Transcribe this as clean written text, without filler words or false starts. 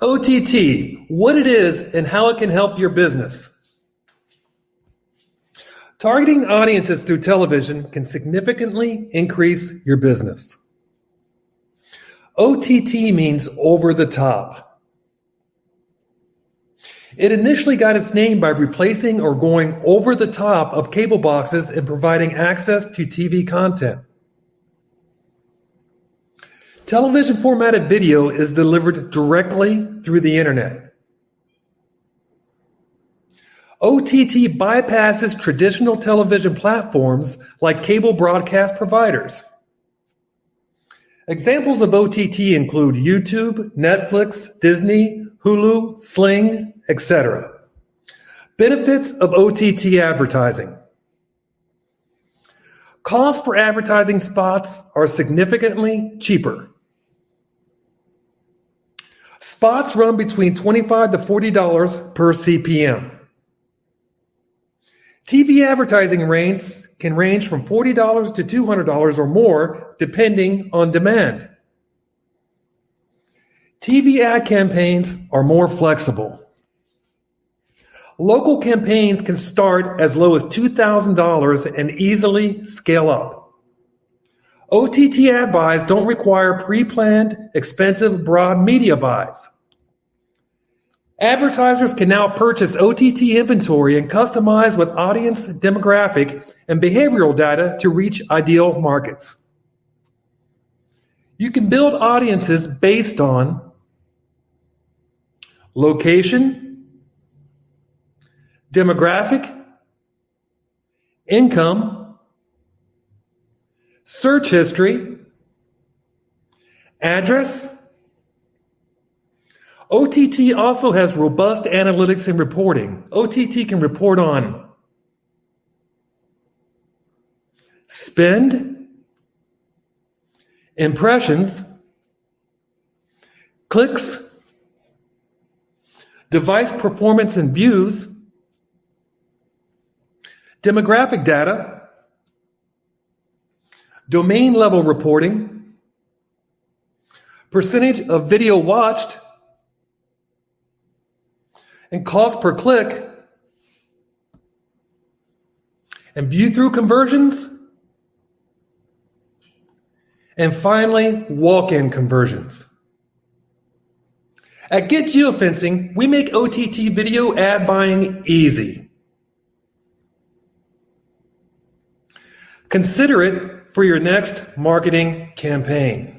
OTT, what it is and how it can help your business. Targeting audiences through television can significantly increase your business. OTT means over the top. It initially got its name by replacing or going over the top of cable boxes and providing access to TV content. Television formatted video is delivered directly through the internet. OTT bypasses traditional television platforms like cable broadcast providers. Examples of OTT include YouTube, Netflix, Disney, Hulu, Sling, etc. Benefits of OTT advertising. Costs for advertising spots are significantly cheaper. Spots run between $25 to $40 per CPM. TV advertising rates can range from $40 to $200 or more, depending on demand. TV ad campaigns are more flexible. Local campaigns can start as low as $2,000 and easily scale up. OTT ad buys don't require pre-planned, expensive, broad media buys. Advertisers can now purchase OTT inventory and customize with audience demographic and behavioral data to reach ideal markets. You can build audiences based on location, demographic, income, search history, address. OTT also has robust analytics and reporting. OTT can report on spend, impressions, clicks, device performance and views, demographic data, domain level reporting, percentage of video watched, and cost per click, and view through conversions, and finally, walk-in conversions. At Get Geofencing, we make OTT video ad buying easy. Consider it for your next marketing campaign.